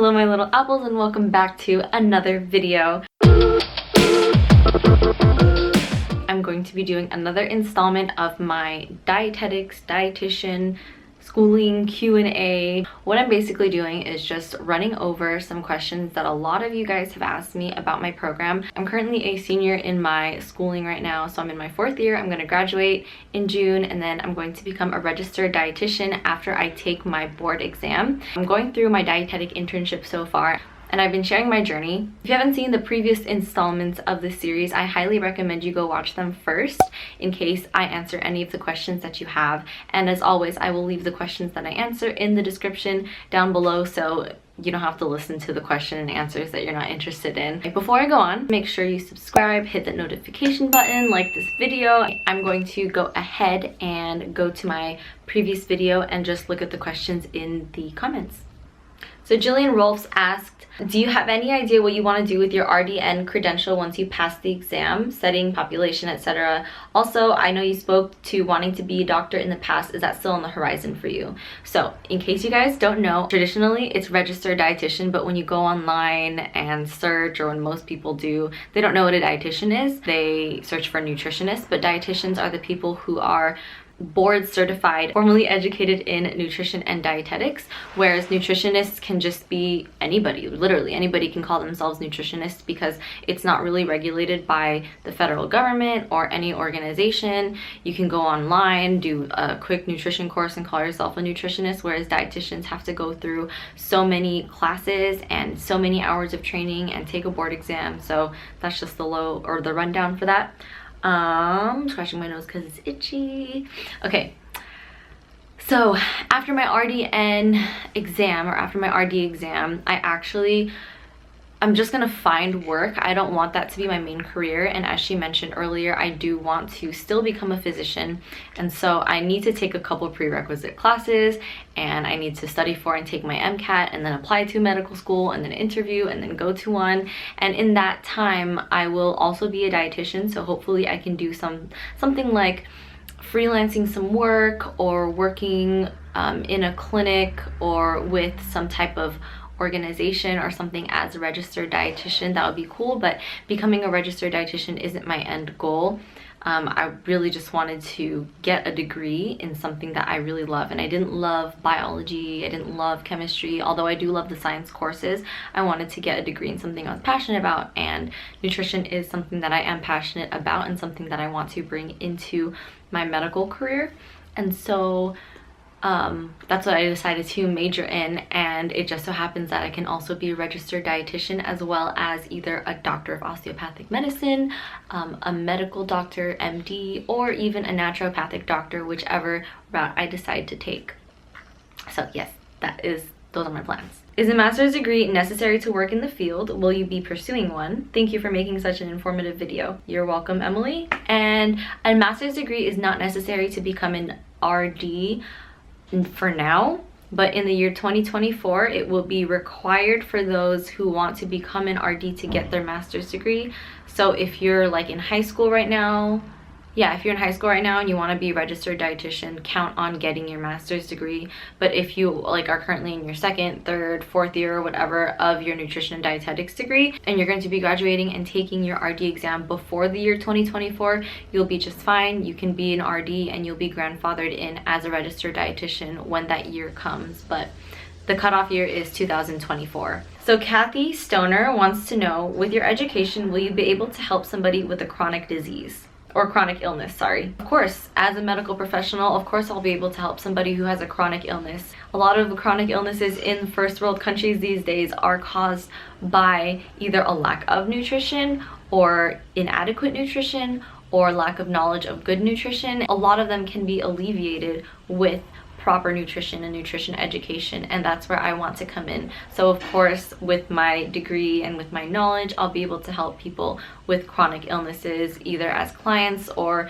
Hello my little apples and welcome back to another video. I'm going to be doing another installment of my dietetics, dietitian, schooling Q&A. What I'm basically doing is just running over some questions that a lot of you guys have asked me about my program. I'm currently a senior in my schooling right now, so I'm in my 4th year. I'm going to graduate in June, and then I'm going to become a registered dietitian after I take my board exam. I'm going through my dietetic internship so far, and I've been sharing my journey. If you haven't seen the previous installments of this series, I highly recommend you go watch them first in case I answer any of the questions that you have. And as always, I will leave the questions that I answer in the description down below, so you don't have to listen to the question and answers that you're not interested in. Before I go on, make sure you subscribe, hit the notification button, like this video. I'm going to go ahead and go to my previous video and just look at the questions in the comments. So Jillian Rolfs asked, do you have any idea what you want to do with your RDN credential once you pass the exam, setting, population, etc.? Also, I know you spoke to wanting to be a doctor in the past. Is that still on the horizon for you? So in case you guys don't know, traditionally it's registered dietitian, but when you go online and search, or when most people do, they don't know what a dietitian is. They search for nutritionists, but dietitians are the people who are board certified, formally educated in nutrition and dietetics, whereas nutritionists can just be anybody. Literally anybody can call themselves nutritionists because it's not really regulated by the federal government or any organization. You can go online, do a quick nutrition course and call yourself a nutritionist, whereas dietitians have to go through so many classes and so many hours of training and take a board exam. So that's just the rundown for that. Scratching my nose because it's itchy. Okay, so after my RDN exam, or after my RD exam, I'm just gonna find work. I don't want that to be my main career, and as she mentioned earlier, I do want to still become a physician, and so I need to take a couple prerequisite classes, and I need to study for and take my MCAT, and then apply to medical school, and then interview, and then go to one. And in that time I will also be a dietitian, so hopefully I can do something like freelancing some work, or working in a clinic, or with some type of organization or something as a registered dietitian. That would be cool, but becoming a registered dietitian isn't my end goal. I really just wanted to get a degree in something that I really love, and I didn't love biology, I didn't love chemistry, although I do love the science courses. I wanted to get a degree in something I was passionate about, and nutrition is something that I am passionate about and something that I want to bring into my medical career. And so that's what I decided to major in, and it just so happens that I can also be a registered dietitian as well as either a doctor of osteopathic medicine, a medical doctor, MD, or even a naturopathic doctor, whichever route I decide to take. So yes, those are my plans. Is a master's degree necessary to work in the field? Will you be pursuing one? Thank you for making such an informative video. You're welcome, Emily. And a master's degree is not necessary to become an RD for now, but in the year 2024 it will be required for those who want to become an RD to get their master's degree. So if you're like in high school right now, if you're in high school right now and you want to be a registered dietitian, count on getting your master's degree. But if you are currently in your 2nd, 3rd, 4th year or whatever of your nutrition and dietetics degree, and you're going to be graduating and taking your RD exam before the year 2024, you'll be just fine. You can be an RD and you'll be grandfathered in as a registered dietitian when that year comes, but the cutoff year is 2024. So Kathy Stoner wants to know, with your education, will you be able to help somebody with a chronic disease? Or chronic illness, sorry. Of course, as a medical professional, of course I'll be able to help somebody who has a chronic illness. A lot of chronic illnesses in first world countries these days are caused by either a lack of nutrition, or inadequate nutrition, or lack of knowledge of good nutrition. A lot of them can be alleviated with proper nutrition and nutrition education, and that's where I want to come in. So of course, with my degree and with my knowledge, I'll be able to help people with chronic illnesses, either as clients or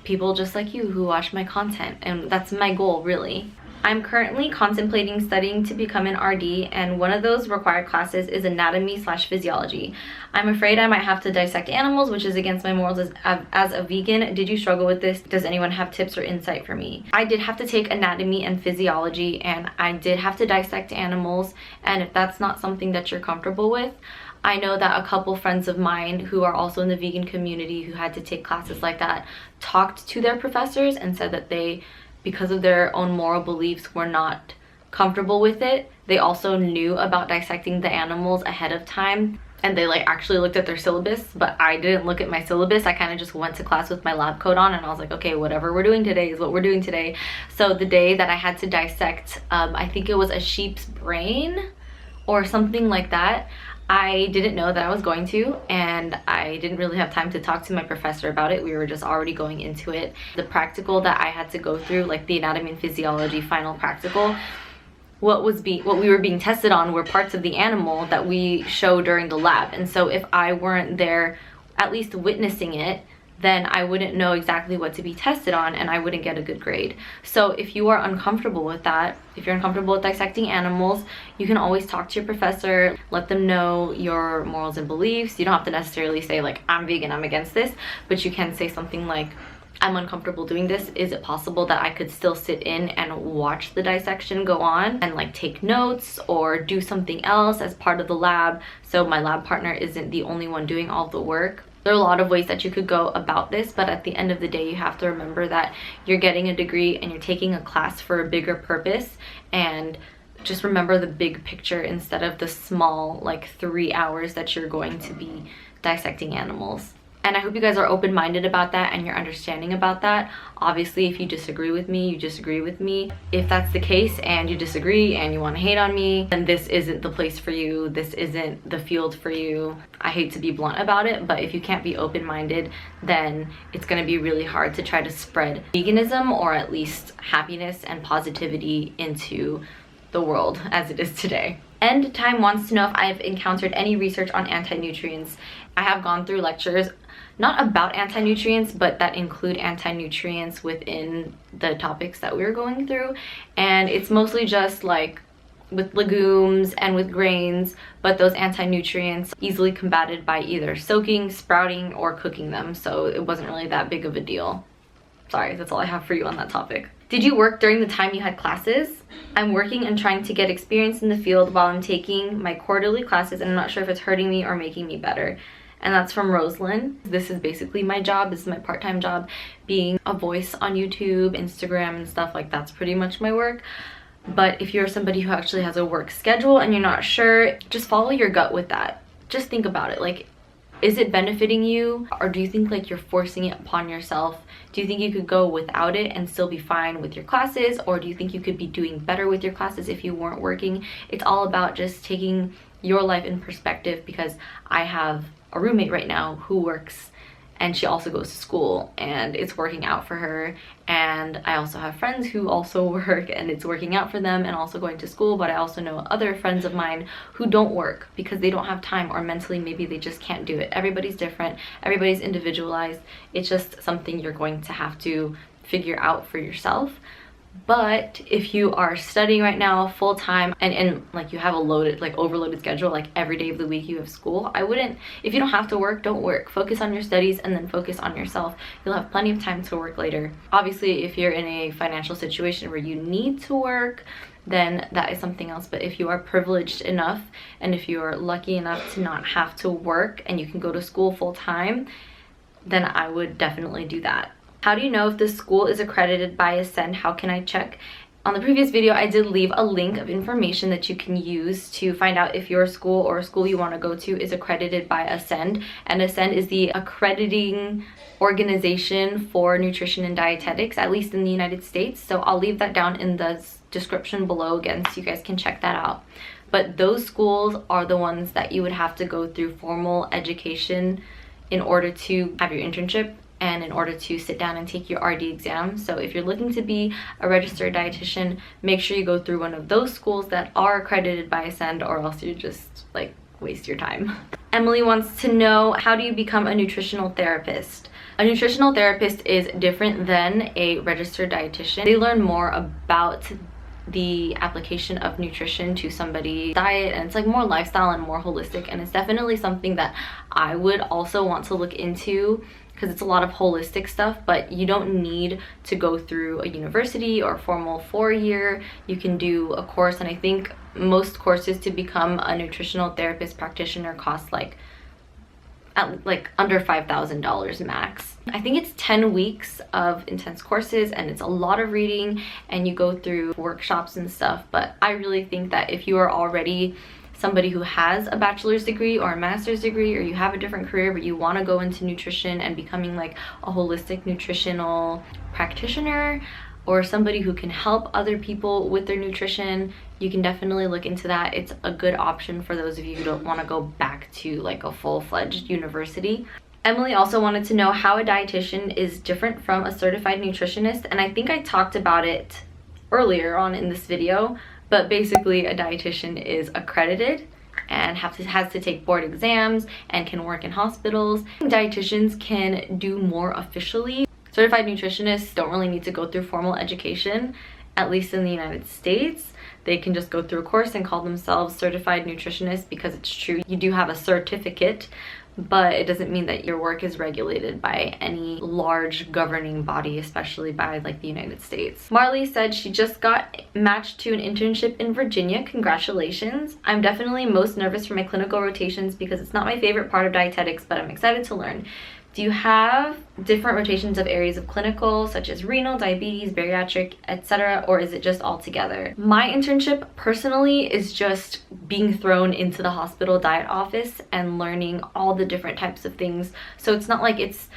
people just like you who watch my content, and that's my goal really. I'm currently contemplating studying to become an RD, and one of those required classes is anatomy/physiology. I'm afraid I might have to dissect animals, which is against my morals as a vegan. Did you struggle with this? Does anyone have tips or insight for me? I did have to take anatomy and physiology, and I did have to dissect animals, and if that's not something that you're comfortable with, I know that a couple friends of mine who are also in the vegan community who had to take classes like that talked to their professors and said that they, because of their own moral beliefs, were not comfortable with it. They also knew about dissecting the animals ahead of time, and they like actually looked at their syllabus, but I didn't look at my syllabus. I kind of just went to class with my lab coat on, and I was like, okay, whatever we're doing today is what we're doing today. So the day that I had to dissect, I think it was a sheep's brain or something like that, I didn't know that I was going to, and I didn't really have time to talk to my professor about it. We were just already going into it. The practical that I had to go through, like the anatomy and physiology final practical, what we were being tested on were parts of the animal that we show during the lab. And so if I weren't there at least witnessing it, then I wouldn't know exactly what to be tested on, and I wouldn't get a good grade. So if you are uncomfortable with that, if you're uncomfortable with dissecting animals, you can always talk to your professor, let them know your morals and beliefs. You don't have to necessarily say like, I'm vegan, I'm against this, but you can say something like, I'm uncomfortable doing this. Is it possible that I could still sit in and watch the dissection go on and like take notes or do something else as part of the lab, so my lab partner isn't the only one doing all the work? There are a lot of ways that you could go about this, but at the end of the day, you have to remember that you're getting a degree and you're taking a class for a bigger purpose, and just remember the big picture instead of the small like 3 hours that you're going to be dissecting animals. And I hope you guys are open-minded about that and you're understanding about that. Obviously, if you disagree with me, you disagree with me. If that's the case and you disagree and you want to hate on me, then this isn't the place for you. This isn't the field for you. I hate to be blunt about it, but if you can't be open-minded, then it's going to be really hard to try to spread veganism, or at least happiness and positivity, into the world as it is today. End Time wants to know if I've encountered any research on anti-nutrients. I have gone through lectures not about anti-nutrients, but that include anti-nutrients within the topics that we're going through, and it's mostly just like with legumes and with grains, but those anti-nutrients easily combated by either soaking, sprouting, or cooking them, so it wasn't really that big of a deal. Sorry, that's all I have for you on that topic. Did you work during the time you had classes? I'm working and trying to get experience in the field while I'm taking my quarterly classes, and I'm not sure if it's hurting me or making me better. And that's from Rosalind. This is basically my job. This is my part-time job, being a voice on YouTube, Instagram, and stuff like that's pretty much my work. But if you're somebody who actually has a work schedule and you're not sure, just follow your gut with that. Just think about it. Like, is it benefiting you, or do you think like you're forcing it upon yourself? Do you think you could go without it and still be fine with your classes, or do you think you could be doing better with your classes if you weren't working? It's all about just taking your life in perspective, because I have a roommate right now who works, and she also goes to school, and it's working out for her. And I also have friends who also work, and it's working out for them and also going to school. But I also know other friends of mine who don't work because they don't have time, or mentally maybe they just can't do it. Everybody's different, everybody's individualized. It's just something you're going to have to figure out for yourself. But if you are studying right now full-time and like you have a loaded, like overloaded schedule, like every day of the week you have school, I wouldn't, if you don't have to work, don't work. Focus on your studies and then focus on yourself. You'll have plenty of time to work later. Obviously, if you're in a financial situation where you need to work, then that is something else. But if you are privileged enough, and if you are lucky enough to not have to work and you can go to school full-time, then I would definitely do that. How do you know if the school is accredited by Accend? How can I check? On the previous video, I did leave a link of information that you can use to find out if your school or a school you want to go to is accredited by Accend. And Accend is the accrediting organization for nutrition and dietetics, at least in the United States. So I'll leave that down in the description below again, so you guys can check that out. But those schools are the ones that you would have to go through formal education in order to have your internship and in order to sit down and take your RD exam. So if you're looking to be a registered dietitian, make sure you go through one of those schools that are accredited by Accend, or else you just like waste your time. Emily wants to know, how do you become a nutritional therapist? A nutritional therapist is different than a registered dietitian. They learn more about the application of nutrition to somebody's diet, and it's like more lifestyle and more holistic, and it's definitely something that I would also want to look into because it's a lot of holistic stuff. But you don't need to go through a university or a formal 4-year. You can do a course, and I think most courses to become a nutritional therapist practitioner cost like under $5,000 max. I think it's 10 weeks of intense courses, and it's a lot of reading, and you go through workshops and stuff. But I really think that if you are already somebody who has a bachelor's degree or a master's degree, or you have a different career but you want to go into nutrition and becoming like a holistic nutritional practitioner, or somebody who can help other people with their nutrition, you can definitely look into that. It's a good option for those of you who don't want to go back to like a full-fledged university. Emily also wanted to know how a dietitian is different from a certified nutritionist, and I think I talked about it earlier on in this video, but basically a dietitian is accredited and has to take board exams and can work in hospitals. Dietitians can do more officially. Certified nutritionists don't really need to go through formal education, at least in the United States. They can just go through a course and call themselves certified nutritionists, because it's true, you do have a certificate, but it doesn't mean that your work is regulated by any large governing body, especially by like the United States. Marley said she just got matched to an internship in Virginia. Congratulations. I'm definitely most nervous for my clinical rotations because it's not my favorite part of dietetics, but I'm excited to learn. Do you have different rotations of areas of clinical, such as renal, diabetes, bariatric, etc., or is it just all together? My internship personally is just being thrown into the hospital diet office and learning all the different types of things. So it's not like it's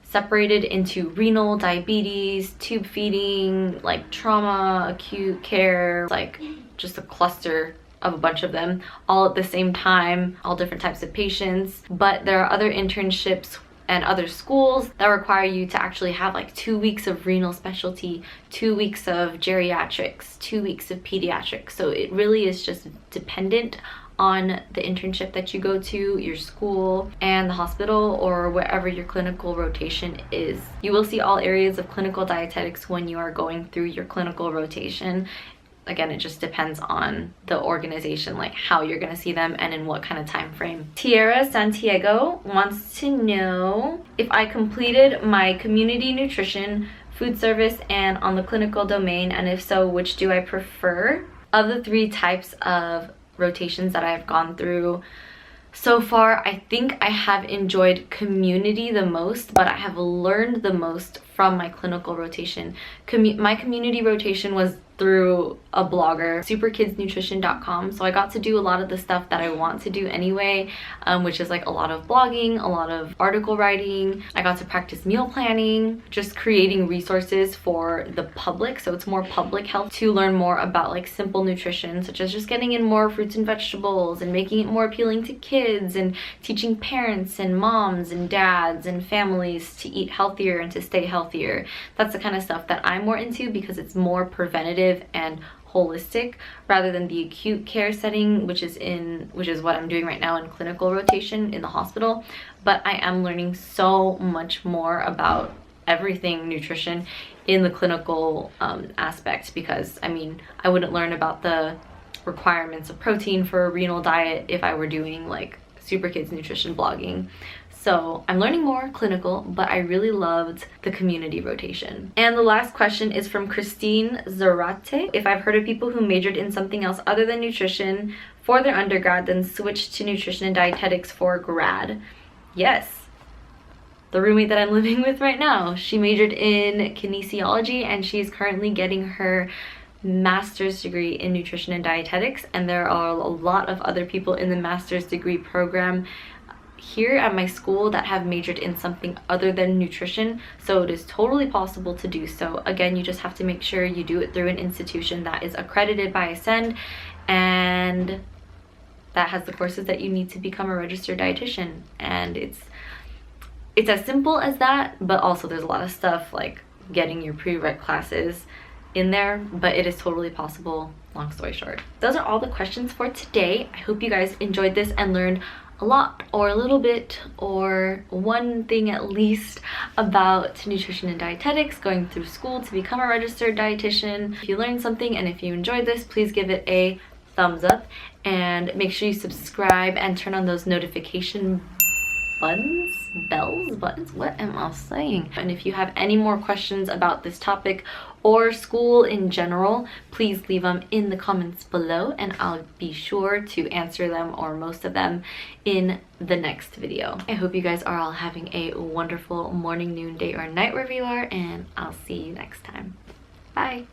separated into renal, diabetes, tube feeding, like trauma, acute care, like just a cluster of a bunch of them all at the same time, all different types of patients. But there are other internships and other schools that require you to actually have like 2 weeks of renal specialty, 2 weeks of geriatrics, 2 weeks of pediatrics. So it really is just dependent on the internship that you go to, your school, and the hospital, or wherever your clinical rotation is. You will see all areas of clinical dietetics when you are going through your clinical rotation. Again, it just depends on the organization, like how you're gonna see them and in what kind of time frame. Tierra Santiago wants to know if I completed my community nutrition, food service, and on the clinical domain, and if so, which do I prefer? Of the 3 types of rotations that I've gone through so far, I think I have enjoyed community the most, but I have learned the most from my clinical rotation. My community rotation was through a blogger, superkidsnutrition.com, so I got to do a lot of the stuff that I want to do anyway, which is like a lot of blogging, a lot of article writing. I got to practice meal planning, just creating resources for the public, so it's more public health, to learn more about like simple nutrition, such as just getting in more fruits and vegetables and making it more appealing to kids, and teaching parents and moms and dads and families to eat healthier and to stay healthier. That's the kind of stuff that I'm more into, because it's more preventative and holistic rather than the acute care setting, which is what I'm doing right now in clinical rotation in the hospital. But I am learning so much more about everything nutrition in the clinical aspect, because I mean, I wouldn't learn about the requirements of protein for a renal diet if I were doing like Super Kids Nutrition blogging. So I'm learning more clinical, but I really loved the community rotation. And the last question is from Christine Zarate. If I've heard of people who majored in something else other than nutrition for their undergrad, then switched to nutrition and dietetics for grad. Yes. The roommate that I'm living with right now, she majored in kinesiology, and she's currently getting her master's degree in nutrition and dietetics. And there are a lot of other people in the master's degree program here at my school that have majored in something other than nutrition, so it is totally possible to do so. Again, you just have to make sure you do it through an institution that is accredited by Acend, and that has the courses that you need to become a registered dietitian. And it's as simple as that, but also there's a lot of stuff like getting your prereq classes in there, but it is totally possible. Long story short, those are all the questions for today. I hope you guys enjoyed this and learned a lot or a little bit or one thing at least about nutrition and dietetics, going through school to become a registered dietitian. If you learned something and if you enjoyed this, please give it a thumbs up and make sure you subscribe and turn on those notification buttons, what am I saying? And if you have any more questions about this topic or school in general, please leave them in the comments below and I'll be sure to answer them, or most of them, in the next video. I hope you guys are all having a wonderful morning, noon, day, or night wherever you are, and I'll see you next time. Bye.